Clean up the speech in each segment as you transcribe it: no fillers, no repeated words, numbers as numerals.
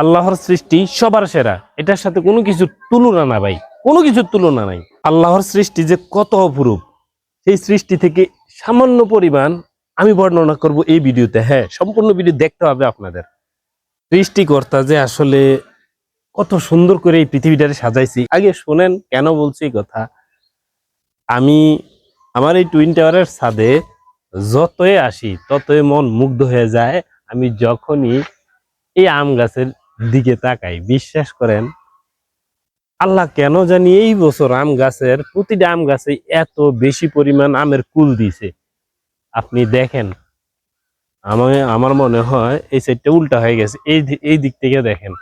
আল্লাহর সৃষ্টি সবার সেরা, এটার সাথে কোনো কিছুর তুলনা না ভাই, কোনো কিছুর তুলনা নাই। আল্লাহর সৃষ্টি যে কত অপরূপ, সেই সৃষ্টি থেকে সামান্য পরিমাণ আমি বর্ণনা করব এই ভিডিওতে। হ্যাঁ, সম্পূর্ণ ভিডিও দেখতে হবে আপনাদের। সৃষ্টিকর্তা যে আসলে কত সুন্দর করে এই পৃথিবীটারে সাজাইছি। আগে শোনেন কেন বলছি এই কথা। আমি আমার এই টুইন টাওয়ারের ছাদে যতই আসি ততই মন মুগ্ধ হয়ে যায়। আমি যখনই এই আম গাছের দিকে তাকাই, বিশ্বাস করেন আল্লাহ কেন জানি এই বছর আম গাছের প্রতিটা আম গাছে এত বেশি পরিমাণ আমের কুল দিছে। আপনি দেখেন, আমার মনে হয় এই সাইডটা উল্টা হয়ে গেছে, এই দিক থেকে দেখেন,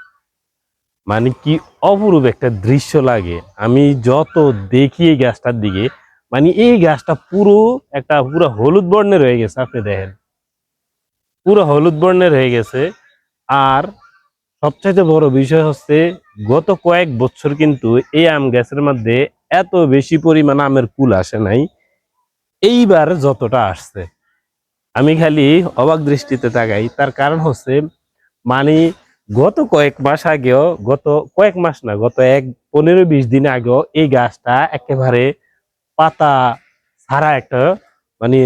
মানে কি অপরূপ একটা দৃশ্য লাগে। আমি যত দেখি এই গাছটার দিকে, মানে এই গাছটা পুরো হলুদ বর্ণের হয়ে গেছে। আপনি দেখেন পুরো হলুদ বর্ণের হয়ে গেছে। আর সবচাইতে বড় বিষয় হচ্ছে গত কয়েক বছর কিন্তু এই আম গাছের মধ্যে এত বেশি পরিমাণ আমের কুল আসে নাই, এইবার যতটা আসছে আমি খালি অবাক দৃষ্টিতে তাকাই। তার কারণ হচ্ছে মানে গত কয়েক মাস আগেও, গত কয়েক মাস না, গত 15-20 দিন আগেও এই গাছটা একেবারে পাতা ছাড়া একটা মানে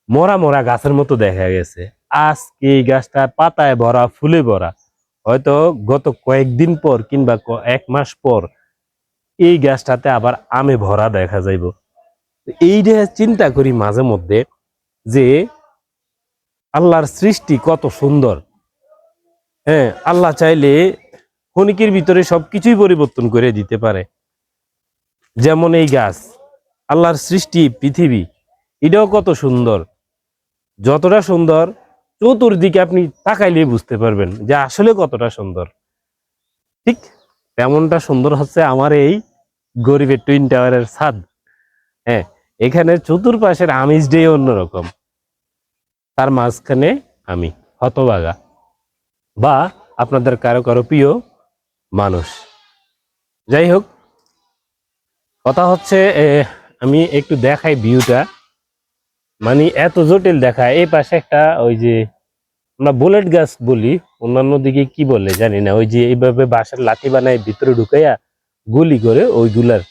মরা মরা গাছের মতো দেখা গেছে। আজকে এই গাছটা পাতায় ভরা, ফুলে ভরা। হয়তো গত কয়েকদিন পর কিংবা 1 মাস পর এই গাছটাতে আবার আমে ভরা দেখা যাইব। এইটা চিন্তা করি মাঝে মধ্যে যে আল্লাহর সৃষ্টি কত সুন্দর। হ্যাঁ, আল্লাহ চাইলে ক্ষণিকের ভিতরে সবকিছুই পরিবর্তন করে দিতে পারে। যেমন এই গাছ, আল্লাহর সৃষ্টি পৃথিবী, এটাও কত সুন্দর। যতটা সুন্দর চতুর্দিকে আপনি তাকাইলেই বুঝতে পারবেন যে আসলে কতটা সুন্দর। ঠিক তেমনটা সুন্দর হচ্ছে আমার এই গরিবের টুইন টাওয়ারের ছাদ। হ্যাঁ, এখানে চতুর্পাশের আমেজটাই অন্যরকম। তার মাঝখানে আমি হতভাগা, বা আপনাদের কারো কারো প্রিয় মানুষ। যাই হোক, কথা হচ্ছে আমি একটু দেখাই ভিউটা, মানে এত জটিল দেখায়। এই পাশে একটা ওই যে আমরা বুলেট গাছ বলি, অন্যান্য দিকে কি বলে জানি না, ওই যে এইভাবে বাঁশের লাঠি বানায় ভিতরে ঢুকাইয়া গুলি করে ওইগুলার,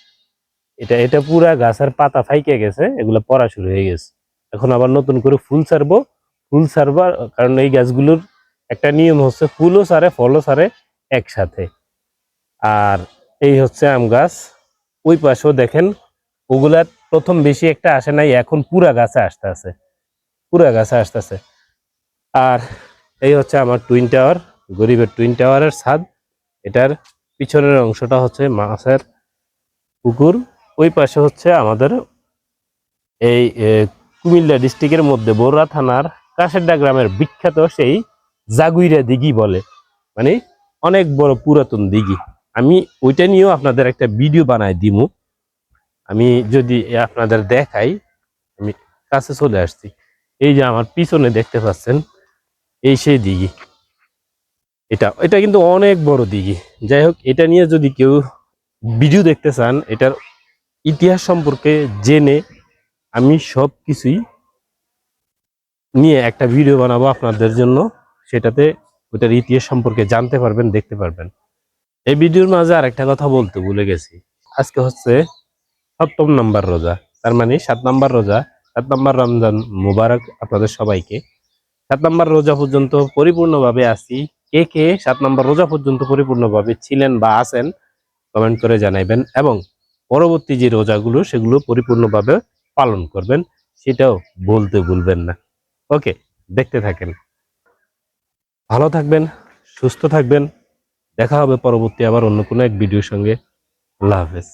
এটা পুরা গাছের পাতা ফাইকে গেছে, এগুলা পড়া শুরু হয়ে গেছে। এখন আবার নতুন করে ফুল ছাড়বার কারণ এই গাছগুলোর একটা নিয়ম হচ্ছে ফুলও ছাড়ে ফলও ছাড়ে একসাথে। আর এই হচ্ছে আম গাছ। ওই পাশেও দেখেন, ওগুলা প্রথম বেশি একটা আসে নাই, এখন পুরা গাছে আসতেছে। আর এই হচ্ছে আমার টুইন টাওয়ার, গরিবের টুইন টাওয়ারের ছাদ। এটার পিছনের অংশটা হচ্ছে মাছের পুকুর। ওই পাশে হচ্ছে আমাদের এই কুমিল্লা ডিস্ট্রিক্টের মধ্যে বড়ুয়া থানার কাশেরডা গ্রামের বিখ্যাত সেই জাগুইরা দিঘি বলে, মানে অনেক বড় পুরাতন দিঘি। আমি ওইটা নিয়েও আপনাদের একটা ভিডিও বানাই দিমু। আমি যদি আপনাদের দেখাই, আমি কাছে চলে আসছি। এই যে আমার পিছনে দেখতে পাচ্ছেন, এই সেই দিঘি। এটা কিন্তু অনেক বড় দিঘি। যাই হোক, এটা নিয়ে যদি কেউ ভিডিও দেখতে চান, এটার ইতিহাস সম্পর্কে জেনে আমি সব কিছুই নিয়ে একটা ভিডিও বানাবো আপনাদের জন্য। সেটাতে ওটার ইতিহাস সম্পর্কে জানতে পারবেন, দেখতে পারবেন। এই ভিডিওর মাঝে আর একটা কথা বলতে ভুলে গেছি। আজকে হচ্ছে 7ম নাম্বার রোজা, তার মানে 7 নাম্বার রোজা, 7 নাম্বার রমজান মুবারক আপনাদের সবাইকে। 7 নাম্বার রোজা পর্যন্ত পরিপূর্ণভাবে আছি। কে কে 7 নাম্বার রোজা পর্যন্ত পরিপূর্ণভাবে ছিলেন বা আছেন কমেন্ট করে জানাইবেন, এবং পরবর্তী যে রোজাগুলো সেগুলো পরিপূর্ণভাবে পালন করবেন, সেটাও বলতে ভুলবেন না। ওকে, দেখতে থাকেন। ভালো থাকবেন, সুস্থ থাকবেন। দেখা হবে পরবর্তী আবার অন্য কোনো এক ভিডিওর সঙ্গে। আল্লাহ হাফেজ।